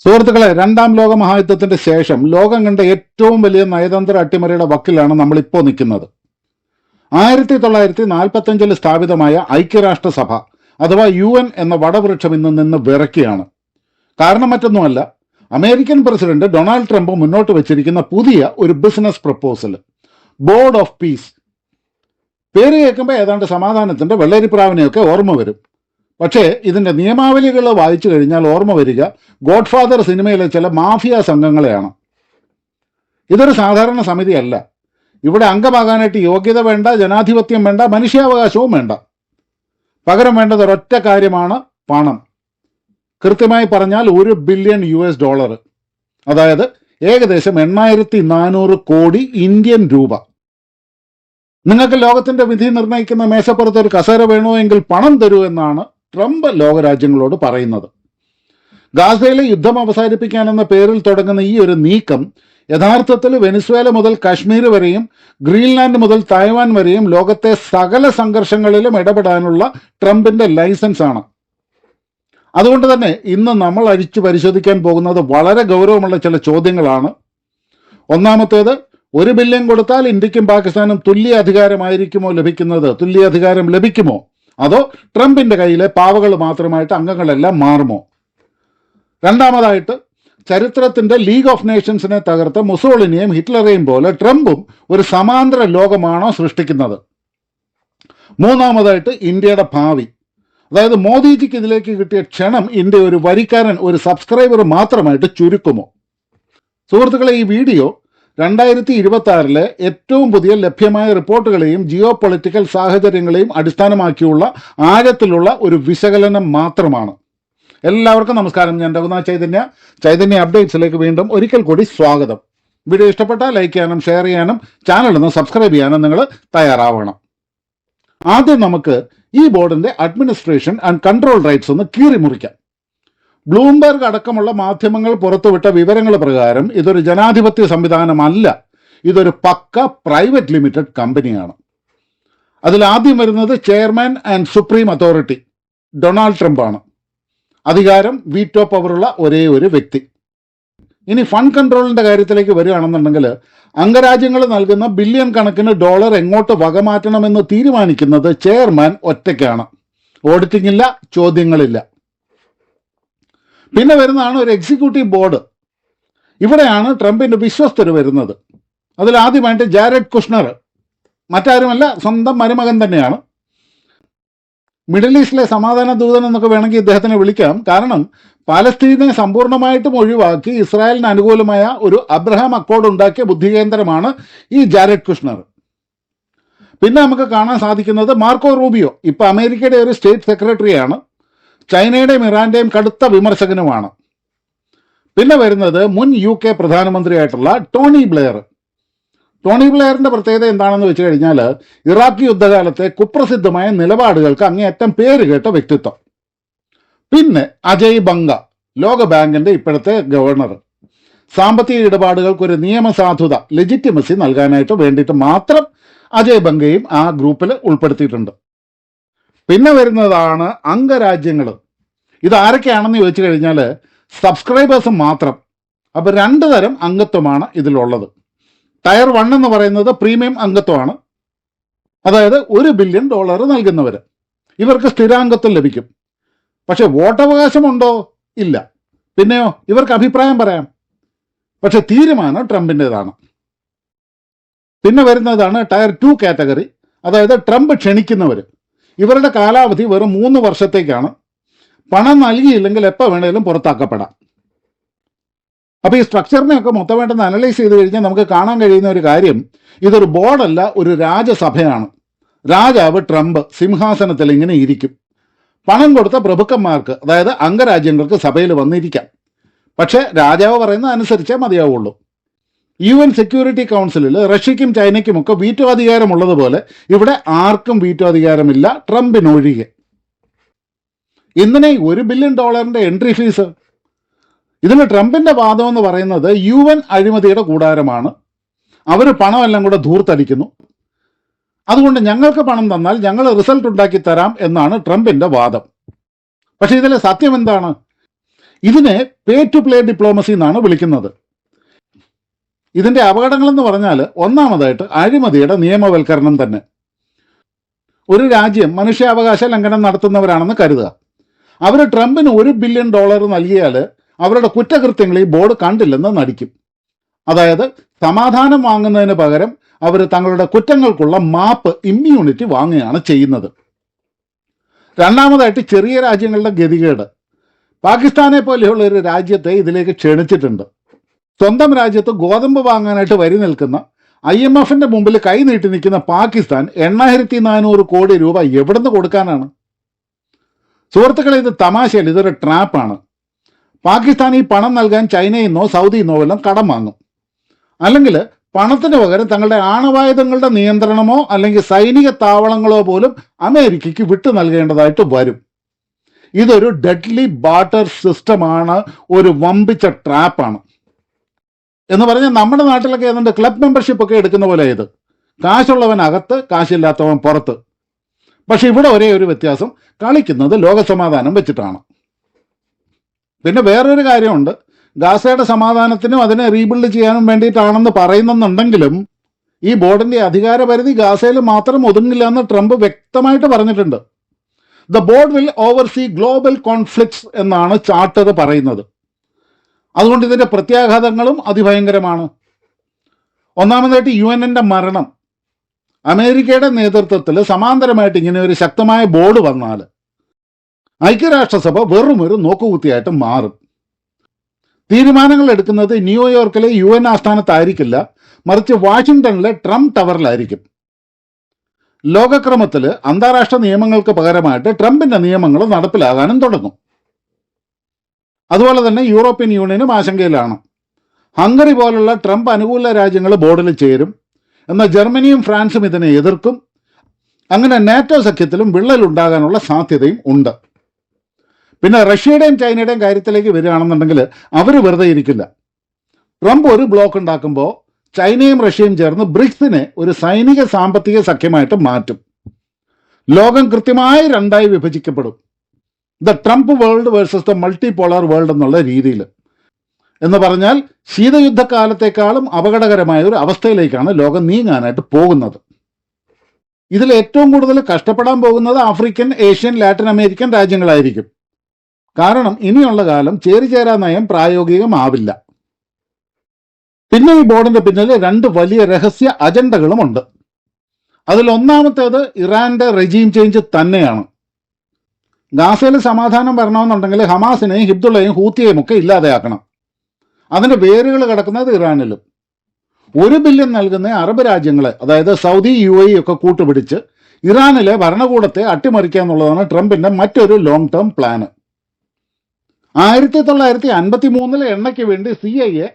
സുഹൃത്തുക്കളെ, രണ്ടാം ലോക മഹായുദ്ധത്തിന്റെ ശേഷം ലോകം കണ്ട ഏറ്റവും വലിയ നയതന്ത്ര അട്ടിമറിയുടെ വക്കിലാണ് നമ്മളിപ്പോൾ നിൽക്കുന്നത്. 1945 സ്ഥാപിതമായ ഐക്യരാഷ്ട്രസഭ അഥവാ UN എന്ന വടവൃക്ഷം ഇന്ന് നിന്ന് വിറയ്ക്കുകയാണ്. കാരണം മറ്റൊന്നുമല്ല, അമേരിക്കൻ പ്രസിഡന്റ് ഡൊണാൾഡ് ട്രംപ് മുന്നോട്ട് വെച്ചിരിക്കുന്ന പുതിയ ഒരു business proposal, board of peace. പേര് കേൾക്കുമ്പോൾ ഏതാണ്ട് സമാധാനത്തിന്റെ വെള്ളരിപ്രാവിനെയൊക്കെ ഓർമ്മ വരും. പക്ഷേ ഇതിന്റെ നിയമാവലികൾ വായിച്ചു കഴിഞ്ഞാൽ ഓർമ്മ വരിക ഗോഡ് ഫാദർ സിനിമയിലെ ചില മാഫിയ സംഘങ്ങളെയാണ്. ഇതൊരു സാധാരണ സമിതിയല്ല. ഇവിടെ അംഗമാകാനായിട്ട് യോഗ്യത വേണ്ട, ജനാധിപത്യം വേണ്ട, മനുഷ്യാവകാശവും വേണ്ട. പകരം വേണ്ടത് ഒരൊറ്റ കാര്യമാണ്: പണം. കൃത്യമായി പറഞ്ഞാൽ $1 ബില്യൺ, അതായത് ഏകദേശം 8400 കോടി ഇന്ത്യൻ രൂപ. നിങ്ങൾക്ക് ലോകത്തിന്റെ വിധി നിർണ്ണയിക്കുന്ന മേശപ്പുറത്ത് ഒരു കസേര വേണോ എങ്കിൽ പണം തരൂ എന്നാണ് ട്രംപ് ലോകരാജ്യങ്ങളോട് പറയുന്നത്. ഗാസയിലെ യുദ്ധം അവസാനിപ്പിക്കാനെന്ന പേരിൽ തുടങ്ങുന്ന ഈ ഒരു നീക്കം യഥാർത്ഥത്തിൽ വെനിസ്വേല മുതൽ കാശ്മീർ വരെയും ഗ്രീൻലാൻഡ് മുതൽ തായ്വാൻ വരെയും ലോകത്തെ സകല സംഘർഷങ്ങളിലും ഇടപെടാനുള്ള ട്രംപിന്റെ ലൈസൻസ് ആണ്. അതുകൊണ്ട് തന്നെ ഇന്ന് നമ്മൾ അരിച്ചു പരിശോധിക്കാൻ പോകുന്നത് വളരെ ഗൗരവമുള്ള ചില ചോദ്യങ്ങളാണ്. ഒന്നാമത്തേത്, $1 ബില്യൺ കൊടുത്താൽ ഇന്ത്യക്കും പാകിസ്ഥാനും തുല്യ അധികാരം ലഭിക്കുമോ, അതോ ട്രംപിന്റെ കയ്യിലെ പാവകൾ മാത്രമായിട്ട് അംഗങ്ങളെല്ലാം മാറുമോ? രണ്ടാമതായിട്ട്, ചരിത്രത്തിന്റെ ലീഗ് ഓഫ് നേഷൻസിനെ തകർത്ത് മുസോളിനിയും ഹിറ്റ്ലറേയും പോലെ ട്രംപും ഒരു സമാന്തര ലോകമാണോ സൃഷ്ടിക്കുന്നത്? മൂന്നാമതായിട്ട്, ഇന്ത്യയുടെ ഭാവി. അതായത് മോദിജിക്ക് ഇതിലേക്ക് കിട്ടിയ ക്ഷണം ഇന്ത്യ ഒരു വരിക്കാരൻ, ഒരു സബ്സ്ക്രൈബർ മാത്രമായിട്ട് ചുരുക്കുമോ? സുഹൃത്തുക്കളെ, ഈ വീഡിയോ 2026 ഏറ്റവും പുതിയ ലഭ്യമായ റിപ്പോർട്ടുകളെയും ജിയോ പൊളിറ്റിക്കൽ സാഹചര്യങ്ങളെയും അടിസ്ഥാനമാക്കിയുള്ള ആഴത്തിലുള്ള ഒരു വിശകലനം മാത്രമാണ്. എല്ലാവർക്കും നമസ്കാരം. ഞാൻ രഘുനാഥ് ചൈതന്യ അപ്ഡേറ്റ്സിലേക്ക് വീണ്ടും ഒരിക്കൽ കൂടി സ്വാഗതം. വീഡിയോ ഇഷ്ടപ്പെട്ടാൽ ലൈക്ക് ചെയ്യാനും ഷെയർ ചെയ്യാനും ചാനലൊന്ന് സബ്സ്ക്രൈബ് ചെയ്യാനും നിങ്ങൾ തയ്യാറാവണം. ആദ്യം നമുക്ക് ഈ ബോർഡിന്റെ അഡ്മിനിസ്ട്രേഷൻ ആൻഡ് കൺട്രോൾ റൈറ്റ്സ് ഒന്ന് കീറിമുറിക്കാം. ബ്ലൂംബർഗ് അടക്കമുള്ള മാധ്യമങ്ങൾ പുറത്തുവിട്ട വിവരങ്ങൾ പ്രകാരം ഇതൊരു ജനാധിപത്യ സംവിധാനമല്ല, ഇതൊരു പക്ക പ്രൈവറ്റ് ലിമിറ്റഡ് കമ്പനിയാണ്. അതിൽ ആദ്യം വരുന്നത് chairman and supreme authority Donald Trump ആണ്. അധികാരം, വീറ്റോ പവറുള്ള ഒരേ ഒരു വ്യക്തി. ഇനി ഫണ്ട് കൺട്രോളിന്റെ കാര്യത്തിലേക്ക് വരികയാണെന്നുണ്ടെങ്കിൽ അംഗരാജ്യങ്ങൾ നൽകുന്ന ബില്യൺ കണക്കിന് ഡോളർ എങ്ങോട്ട് വകമാറ്റണമെന്ന് തീരുമാനിക്കുന്നത് ചെയർമാൻ ഒറ്റയ്ക്കാണ്. ഓഡിറ്റിംഗ് ഇല്ല, ചോദ്യങ്ങളില്ല. പിന്നെ വരുന്നതാണ് ഒരു എക്സിക്യൂട്ടീവ് ബോർഡ്. ഇവിടെയാണ് ട്രംപിന്റെ വിശ്വസ്തർ വരുന്നത്. അതിൽ ആദ്യമായിട്ട് ജാരഡ് കുഷ്ണർ, മറ്റാരുമല്ല, സ്വന്തം മരുമകൻ തന്നെയാണ്. മിഡിൽ ഈസ്റ്റിലെ സമാധാന ദൂതൻ എന്നൊക്കെ വേണമെങ്കിൽ ഇദ്ദേഹത്തിനെ വിളിക്കാം. കാരണം പാലസ്തീനെ സമ്പൂർണ്ണമായിട്ടും ഒഴിവാക്കി ഇസ്രായേലിന് അനുകൂലമായ ഒരു അബ്രഹാം അക്കോർഡ് ഉണ്ടാക്കിയ ബുദ്ധികേന്ദ്രമാണ് ഈ ജാരഡ് കുഷ്ണർ. പിന്നെ നമുക്ക് കാണാൻ സാധിക്കുന്നത് മാർക്കോ റൂബിയോ, ഇപ്പൊ അമേരിക്കയുടെ ഒരു സ്റ്റേറ്റ് സെക്രട്ടറിയാണ്. ചൈനയുടെയും ഇറാന്റെയും കടുത്ത വിമർശകനുമാണ്. പിന്നെ വരുന്നത് മുൻ UK പ്രധാനമന്ത്രിയായിട്ടുള്ള ടോണി ബ്ലെയർ. ടോണി ബ്ലെയറിന്റെ പ്രത്യേകത എന്താണെന്ന് വെച്ച് കഴിഞ്ഞാൽ ഇറാഖ് യുദ്ധകാലത്തെ കുപ്രസിദ്ധമായ നിലപാടുകൾക്ക് അങ്ങേയറ്റം പേര് കേട്ട വ്യക്തിത്വം. പിന്നെ അജയ് ബംഗ, ലോക ബാങ്കിന്റെ ഇപ്പോഴത്തെ ഗവർണർ. സാമ്പത്തിക ഇടപാടുകൾക്ക് ഒരു നിയമസാധുത, ലെജിറ്റിമസി നൽകാനായിട്ട് വേണ്ടിയിട്ട് മാത്രം അജയ് ബംഗയും ആ ഗ്രൂപ്പിൽ ഉൾപ്പെടുത്തിയിട്ടുണ്ട്. പിന്നെ വരുന്നതാണ് അംഗരാജ്യങ്ങൾ. ഇത് ആരൊക്കെയാണെന്ന് ചോദിച്ചു കഴിഞ്ഞാൽ സബ്സ്ക്രൈബേഴ്സ് മാത്രം. അപ്പോൾ 2 തരം അംഗത്വമാണ് ഇതിലുള്ളത്. ടയർ 1 എന്ന് പറയുന്നത് പ്രീമിയം അംഗത്വമാണ്. അതായത് $1 ബില്യൺ നൽകുന്നവർ. ഇവർക്ക് സ്ഥിരാംഗത്വം ലഭിക്കും. പക്ഷെ വോട്ടവകാശമുണ്ടോ? ഇല്ല. പിന്നെയോ, ഇവർക്ക് അഭിപ്രായം പറയാം. പക്ഷെ തീരുമാനം ട്രംപിൻ്റെതാണ്. പിന്നെ വരുന്നതാണ് ടയർ 2 കാറ്റഗറി. അതായത് ട്രംപ് ക്ഷണിക്കുന്നവർ. ഇവരുടെ കാലാവധി വെറും 3 വർഷത്തേക്കാണ്. പണം നൽകിയില്ലെങ്കിൽ എപ്പോൾ വേണേലും പുറത്താക്കപ്പെടാം. അപ്പോൾ ഈ സ്ട്രക്ചറിനെയൊക്കെ മൊത്തമായിട്ടൊന്ന് അനലൈസ് ചെയ്ത് കഴിഞ്ഞാൽ നമുക്ക് കാണാൻ കഴിയുന്ന ഒരു കാര്യം, ഇതൊരു ബോർഡല്ല, ഒരു രാജസഭയാണ്. രാജാവ് ട്രംപ് സിംഹാസനത്തിൽ ഇങ്ങനെ ഇരിക്കും. പണം കൊടുത്ത പ്രഭുക്കന്മാർക്ക്, അതായത് അംഗരാജ്യങ്ങൾക്ക് സഭയിൽ വന്നിരിക്കാം. പക്ഷേ രാജാവ് പറയുന്നത് അനുസരിച്ചേ മതിയാവുള്ളൂ. UN സെക്യൂരിറ്റി കൗൺസിലിൽ റഷ്യയ്ക്കും ചൈനയ്ക്കുമൊക്കെ വീറ്റോ അധികാരമുള്ളതുപോലെ ഇവിടെ ആർക്കും വീറ്റോ അധികാരമില്ല, ട്രംപിനൊഴികെ. ഇന്നലെ $1 ബില്യൺ എൻട്രി ഫീസ്. ഇതിന് ട്രംപിന്റെ വാദം എന്ന് പറയുന്നത് UN അഴിമതിയുടെ കൂടാരമാണ്. അവർ പണമെല്ലാം കൂടെ ധൂർത്തടിക്കുന്നു. അതുകൊണ്ട് ഞങ്ങൾക്ക് പണം തന്നാൽ ഞങ്ങൾ റിസൾട്ട് ഉണ്ടാക്കി തരാം എന്നാണ് ട്രംപിന്റെ വാദം. പക്ഷെ ഇതിലെ സത്യം എന്താണ്? ഇതിനെ പേ ടു പ്ലേ ഡിപ്ലോമസി എന്നാണ് വിളിക്കുന്നത്. ഇതിന്റെ അപകടങ്ങളെന്ന് പറഞ്ഞാൽ ഒന്നാമതായിട്ട് അഴിമതിയുടെ നിയമവൽക്കരണം തന്നെ. ഒരു രാജ്യം മനുഷ്യാവകാശ ലംഘനം നടത്തുന്നവരാണെന്ന് കരുതുക. അവർ ട്രംപിന് $1 ബില്യൺ നൽകിയാൽ അവരുടെ കുറ്റകൃത്യങ്ങൾ ഈ ബോർഡ് കണ്ടില്ലെന്ന് നടിക്കും. അതായത് സമാധാനം വാങ്ങുന്നതിന് പകരം അവർ തങ്ങളുടെ കുറ്റങ്ങൾക്കുള്ള മാപ്പ്, ഇമ്മ്യൂണിറ്റി വാങ്ങുകയാണ് ചെയ്യുന്നത്. രണ്ടാമതായിട്ട് ചെറിയ രാജ്യങ്ങളുടെ ഗതികേട്. പാകിസ്ഥാനെ പോലെയുള്ള ഒരു രാജ്യത്തെ ഇതിലേക്ക് ക്ഷണിച്ചിട്ടുണ്ട്. സ്വന്തം രാജ്യത്ത് ഗോതമ്പ് വാങ്ങാനായിട്ട് വരി നിൽക്കുന്ന IMFന്റെ മുമ്പിൽ കൈ നീട്ടി നിൽക്കുന്ന പാകിസ്ഥാൻ 8400 കോടി രൂപ എവിടുന്ന് കൊടുക്കാനാണ്? സുഹൃത്തുക്കളെ, ഇത് തമാശയല്ല, ഇതൊരു ട്രാപ്പാണ്. പാകിസ്ഥാൻ ഈ പണം നൽകാൻ ചൈനയിൽ നിന്നോ സൗദിയിൽ നിന്നോ എല്ലാം കടം വാങ്ങും. അല്ലെങ്കിൽ പണത്തിന് പകരം തങ്ങളുടെ ആണവായുധങ്ങളുടെ നിയന്ത്രണമോ അല്ലെങ്കിൽ സൈനിക താവളങ്ങളോ പോലും അമേരിക്കയ്ക്ക് വിട്ടു നൽകേണ്ടതായിട്ട് വരും. ഇതൊരു ഡെഡ്ലി ബാർട്ടർ സിസ്റ്റമാണ്, ഒരു വമ്പിച്ച ട്രാപ്പാണ്. എന്ന് പറഞ്ഞാൽ നമ്മുടെ നാട്ടിലൊക്കെ ഏതാണ്ട് ക്ലബ് മെമ്പർഷിപ്പ് ഒക്കെ എടുക്കുന്ന പോലെ ഇത്. കാശുള്ളവൻ അകത്ത്, കാശില്ലാത്തവൻ പുറത്ത്. പക്ഷെ ഇവിടെ ഒരേ ഒരു വ്യത്യാസം, കളിക്കുന്നത് ലോകസമാധാനം വെച്ചിട്ടാണ്. പിന്നെ വേറൊരു കാര്യമുണ്ട്, ഗാസയുടെ സമാധാനത്തിനും അതിനെ റീബിൽഡ് ചെയ്യാനും വേണ്ടിയിട്ടാണെന്ന് പറയുന്നുണ്ടെങ്കിലും ഈ ബോർഡിന്റെ അധികാരപരിധി ഗാസയിൽ മാത്രം ഒതുങ്ങില്ല എന്ന് ട്രംപ് വ്യക്തമായിട്ട് പറഞ്ഞിട്ടുണ്ട്. The board will oversee global conflicts എന്നാണ് ചാർട്ടർ പറയുന്നത്. അതുകൊണ്ട് ഇതിന്റെ പ്രത്യാഘാതങ്ങളും അതിഭയങ്കരമാണ്. ഒന്നാമതായിട്ട് UN-ന്റെ മരണം. അമേരിക്കയുടെ നേതൃത്വത്തിൽ സമാന്തരമായിട്ട് ഇങ്ങനെ ഒരു ശക്തമായ ബോർഡ് വന്നാൽ ഐക്യരാഷ്ട്രസഭ വെറുമൊരു നോക്കുകുത്തിയായിട്ട് മാറും. തീരുമാനങ്ങൾ എടുക്കുന്നത് ന്യൂയോർക്കിലെ UN ആസ്ഥാനത്തായിരിക്കില്ല, മറിച്ച് വാഷിംഗ്ടണിലെ ട്രംപ് ടവറിലായിരിക്കും. ലോകക്രമത്തിൽ അന്താരാഷ്ട്ര നിയമങ്ങൾക്ക് പകരമായിട്ട് ട്രംപിന്റെ നിയമങ്ങൾ നടപ്പിലാകാനും തുടങ്ങും. അതുപോലെ തന്നെ യൂറോപ്യൻ യൂണിയനും ആശങ്കയിലാണ്. ഹംഗറി പോലുള്ള ട്രംപ് അനുകൂല രാജ്യങ്ങൾ ബോർഡിൽ ചേരും, എന്നാൽ ജർമ്മനിയും ഫ്രാൻസും ഇതിനെ എതിർക്കും. അങ്ങനെ നാറ്റോ സഖ്യത്തിലും വിള്ളലുണ്ടാകാനുള്ള സാധ്യതയും ഉണ്ട്. പിന്നെ റഷ്യയുടെയും ചൈനയുടെയും കാര്യത്തിലേക്ക് വരികയാണെന്നുണ്ടെങ്കിൽ അവർ വെറുതെ ഇരിക്കില്ല. ട്രംപ് ഒരു ബ്ലോക്ക് ഉണ്ടാക്കുമ്പോൾ ചൈനയും റഷ്യയും ചേർന്ന് ബ്രിക്സിനെ ഒരു സൈനിക സാമ്പത്തിക സഖ്യമായിട്ട് മാറ്റും. ലോകം കൃത്യമായി രണ്ടായി വിഭജിക്കപ്പെടും. The Trump world versus the multipolar world എന്നുള്ള രീതിയിൽ. എന്ന് പറഞ്ഞാൽ ശീതയുദ്ധകാലത്തെക്കാളും അപകടകരമായ ഒരു അവസ്ഥയിലേക്കാണ് ലോകം നീങ്ങാനായിട്ട് പോകുന്നത്. ഇതിൽ ഏറ്റവും കൂടുതൽ കഷ്ടപ്പെടാൻ പോകുന്നത് ആഫ്രിക്കൻ, ഏഷ്യൻ, ലാറ്റിൻ അമേരിക്കൻ രാജ്യങ്ങളായിരിക്കും. കാരണം ഇനിയുള്ള കാലം ചേരിചേരാ നയം പ്രായോഗികമാവില്ല. പിന്നെ ഈ ബോർഡിന്റെ പിന്നിൽ 2 വലിയ രഹസ്യ അജണ്ടകളുമുണ്ട്. അതിൽ ഒന്നാമത്തേത് ഇറാന്റെ റെജീം ചേഞ്ച് തന്നെയാണ്. ഗാസയിൽ സമാധാനം വരണമെന്നുണ്ടെങ്കിൽ ഹമാസിനെയും ഹിബ്ദുള്ളയും ഹൂത്തിയെയും ഒക്കെ ഇല്ലാതെയാക്കണം. അതിന്റെ വേരുകൾ കിടക്കുന്നത് ഇറാനിലും. $1 ബില്യൺ നൽകുന്ന അറബ് രാജ്യങ്ങളെ, അതായത് സൗദി, UAE ഒക്കെ കൂട്ടുപിടിച്ച് ഇറാനിലെ ഭരണകൂടത്തെ അട്ടിമറിക്കുക എന്നുള്ളതാണ് ട്രംപിന്റെ മറ്റൊരു ലോങ് ടേം പ്ലാന്. 1953 എണ്ണയ്ക്ക് വേണ്ടി CIA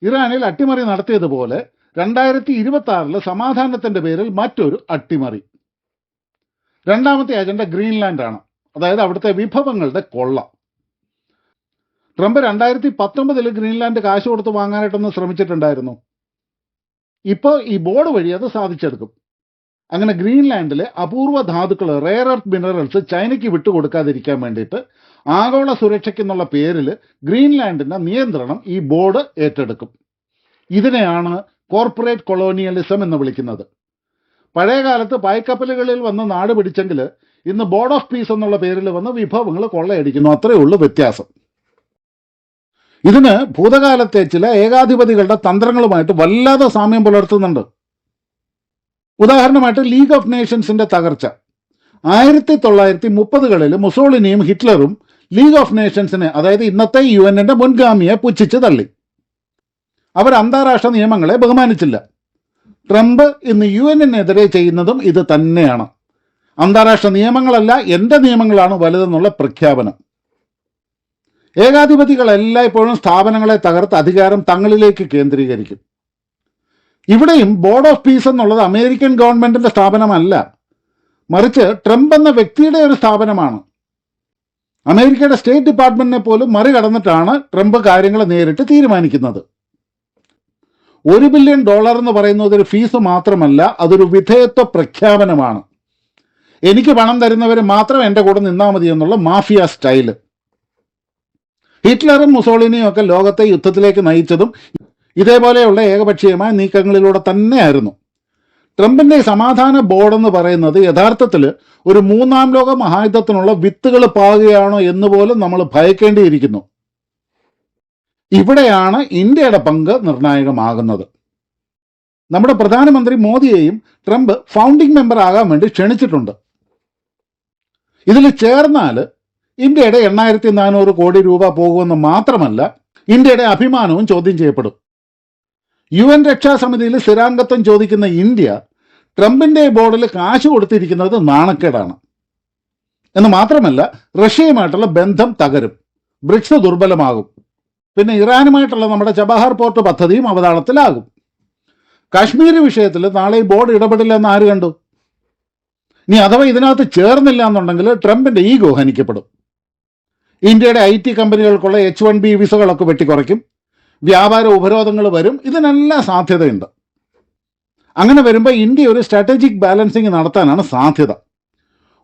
ഇറാനിൽ അട്ടിമറി നടത്തിയതുപോലെ 2026 സമാധാനത്തിന്റെ പേരിൽ മറ്റൊരു അട്ടിമറി. രണ്ടാമത്തെ അജണ്ട ഗ്രീൻലാൻഡാണ്, അതായത് അവിടുത്തെ വിഭവങ്ങളുടെ കൊള്ള. ട്രംപ് 2019 ഗ്രീൻലാൻഡ് കാശ് കൊടുത്ത് വാങ്ങാനായിട്ടൊന്ന് ശ്രമിച്ചിട്ടുണ്ടായിരുന്നു. ഇപ്പോൾ ഈ ബോർഡ് വഴി അത് സാധിച്ചെടുക്കും. അങ്ങനെ ഗ്രീൻലാൻഡിലെ അപൂർവ ധാതുക്കൾ, റെയർ എർത്ത് മിനറൽസ് ചൈനയ്ക്ക് വിട്ടുകൊടുക്കാതിരിക്കാൻ വേണ്ടിയിട്ട് ആഗോള സുരക്ഷയ്ക്കെന്നുള്ള പേരിൽ ഗ്രീൻലാൻഡിന്റെ നിയന്ത്രണം ഈ ബോർഡ് ഏറ്റെടുക്കും. ഇതിനെയാണ് കോർപ്പറേറ്റ് കൊളോണിയലിസം എന്ന് വിളിക്കുന്നത്. പഴയ കാലത്ത് പായ്ക്കപ്പലുകളിൽ വന്ന് നാട് പിടിച്ചെങ്കിൽ ഇന്ന് ബോർഡ് ഓഫ് പീസ് എന്നുള്ള പേരിൽ വന്ന് വിഭവങ്ങൾ കൊള്ളയടിക്കുന്നു. അത്രയേ ഉള്ളൂ വ്യത്യാസം. ഇതിന് ഭൂതകാലത്തെ ചില ഏകാധിപതികളുടെ തന്ത്രങ്ങളുമായിട്ട് വല്ലാതെ സാമ്യം പുലർത്തുന്നുണ്ട്. ഉദാഹരണമായിട്ട് ലീഗ് ഓഫ് നേഷൻസിന്റെ തകർച്ച. 1930കളിൽ മുസോളിനിയും ഹിറ്റ്ലറും ലീഗ് ഓഫ് നേഷൻസിനെ, അതായത് ഇന്നത്തെ UN-ന്റെ മുൻഗാമിയെ പുച്ഛിച്ച് തള്ളി. അവർ അന്താരാഷ്ട്ര നിയമങ്ങളെ ബഹുമാനിച്ചില്ല. ട്രംപ് ഇന്ന് UN-നെതിരെ ചെയ്യുന്നതും ഇത് തന്നെയാണ്. അന്താരാഷ്ട്ര നിയമങ്ങളല്ല, എൻ്റെ നിയമങ്ങളാണ് വലുതെന്നുള്ള പ്രഖ്യാപനം. ഏകാധിപതികൾ എല്ലായ്പ്പോഴും സ്ഥാപനങ്ങളെ തകർത്ത് അധികാരം തങ്ങളിലേക്ക് കേന്ദ്രീകരിക്കും. ഇവിടെയും ബോർഡ് ഓഫ് പീസ് എന്നുള്ളത് അമേരിക്കൻ ഗവൺമെന്റിന്റെ സ്ഥാപനമല്ല, മറിച്ച് ട്രംപ് എന്ന വ്യക്തിയുടെ ഒരു സ്ഥാപനമാണ്. അമേരിക്കയുടെ സ്റ്റേറ്റ് ഡിപ്പാർട്ട്മെന്റിനെ പോലും മറികടന്നിട്ടാണ് ട്രംപ് കാര്യങ്ങൾ നേരിട്ട് തീരുമാനിക്കുന്നത്. $1 ബില്യൺ എന്ന് പറയുന്നത് ഒരു ഫീസ് മാത്രമല്ല, അതൊരു വിധേയത്വ പ്രഖ്യാപനമാണ്. എനിക്ക് പണം തരുന്നവർ മാത്രം എൻ്റെ കൂടെ നിന്നാൽ മതി എന്നുള്ള മാഫിയ സ്റ്റൈല്. ഹിറ്റ്ലറും മുസോളിനിയും ഒക്കെ ലോകത്തെ യുദ്ധത്തിലേക്ക് നയിച്ചതും ഇതേപോലെയുള്ള ഏകപക്ഷീയമായ നീക്കങ്ങളിലൂടെ തന്നെയായിരുന്നു. ട്രംപിന്റെ സമാധാന ബോർഡ് എന്ന് പറയുന്നത് യഥാർത്ഥത്തിൽ ഒരു മൂന്നാം ലോക മഹായുദ്ധത്തിനുള്ള വിത്തുകൾ പാകുകയാണോ എന്ന് പോലും നമ്മൾ ഭയക്കേണ്ടിയിരിക്കുന്നു. ഇവിടെയാണ് ഇന്ത്യയുടെ പങ്ക് നിർണായകമാകുന്നത്. നമ്മുടെ പ്രധാനമന്ത്രി മോദിയെയും ട്രംപ് ഫൗണ്ടിംഗ് മെമ്പർ ആകാൻ വേണ്ടി ക്ഷണിച്ചിട്ടുണ്ട്. ഇതിൽ ചേർന്നാൽ ഇന്ത്യയുടെ 8400 കോടി രൂപ പോകുമെന്ന് മാത്രമല്ല, ഇന്ത്യയുടെ അഭിമാനവും ചോദ്യം ചെയ്യപ്പെടും. UN രക്ഷാസമിതിയിൽ സ്ഥിരാംഗത്വം ചോദിക്കുന്ന ഇന്ത്യ ട്രംപിന്റെ ബോർഡിൽ കാശ് കൊടുത്തിരിക്കുന്നത് നാണക്കേടാണ്. എന്ന് മാത്രമല്ല, റഷ്യയുമായിട്ടുള്ള ബന്ധം തകരും, ബ്രിക്സ് ദുർബലമാകും, പിന്നെ ഇറാനുമായിട്ടുള്ള നമ്മുടെ ചബഹാർ പോർട്ട് പദ്ധതിയും അവതാളത്തിലാകും. കാശ്മീർ വിഷയത്തിൽ നാളെ ഈ ബോർഡ് ഇടപെടില്ലെന്ന് ആര് കണ്ടു? ഇനി അഥവാ ഇതിനകത്ത് ചേർന്നില്ല എന്നുണ്ടെങ്കിൽ ട്രംപിന്റെ ഈഗോ ഹനിക്കപ്പെടും. ഇന്ത്യയുടെ IT കമ്പനികൾക്കുള്ള H1B വിസകളൊക്കെ വെട്ടിക്കുറയ്ക്കും, വ്യാപാര ഉപരോധങ്ങൾ വരും. ഇതിനെല്ലാം സാധ്യതയുണ്ട്. അങ്ങനെ വരുമ്പോൾ ഇന്ത്യ ഒരു സ്ട്രാറ്റജിക് ബാലൻസിങ് നടത്താനാണ് സാധ്യത.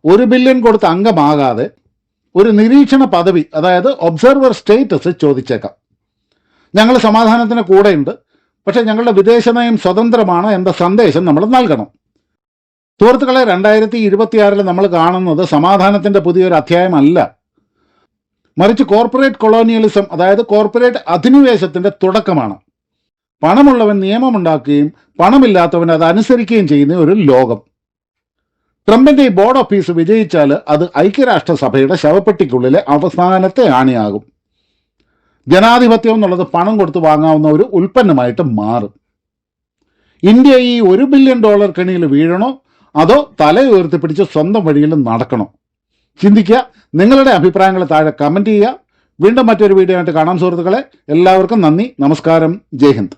1 ബില്യൺ കൊടുത്ത് അംഗമാകാതെ ഒരു നിരീക്ഷണ പദവി, അതായത് ഒബ്സർവർ സ്റ്റേറ്റസ് ചോദിച്ചേക്കാം. ഞങ്ങൾ സമാധാനത്തിന് കൂടെയുണ്ട്, പക്ഷെ ഞങ്ങളുടെ വിദേശ നയം സ്വതന്ത്രമാണ് എന്ന സന്ദേശം നമ്മൾ നൽകണം. സുഹൃത്തുക്കളെ, 2026 നമ്മൾ കാണുന്നത് സമാധാനത്തിന്റെ പുതിയൊരു അധ്യായമല്ല, മറിച്ച് കോർപ്പറേറ്റ് കൊളോണിയലിസം, അതായത് കോർപ്പറേറ്റ് അധിനിവേശത്തിന്റെ തുടക്കമാണ്. പണമുള്ളവൻ നിയമമുണ്ടാക്കുകയും പണമില്ലാത്തവൻ അത് അനുസരിക്കുകയും ചെയ്യുന്ന ഒരു ലോകം. ട്രംപിന്റെ ഈ ബോർഡ് ഓഫീസ് വിജയിച്ചാൽ അത് ഐക്യരാഷ്ട്രസഭയുടെ ശവപ്പെട്ടിക്കുള്ളിലെ അവസാനത്തെ ആണിയാകും. ജനാധിപത്യം എന്നുള്ളത് പണം കൊടുത്ത് വാങ്ങാവുന്ന ഒരു ഉൽപ്പന്നമായിട്ട് മാറും. ഇന്ത്യ ഈ $1 ബില്യൺ കെണിയിൽ വീഴണോ അതോ തല ഉയർത്തിപ്പിടിച്ച് സ്വന്തം വഴിയിൽ നടക്കണോ? ചിന്തിക്കുക. നിങ്ങളുടെ അഭിപ്രായങ്ങൾ താഴെ കമന്റ് ചെയ്യുക. വീണ്ടും മറ്റൊരു വീഡിയോ ആയിട്ട് കാണാം സുഹൃത്തുക്കളെ. എല്ലാവർക്കും നന്ദി, നമസ്കാരം, ജയ് ഹിന്ദ്.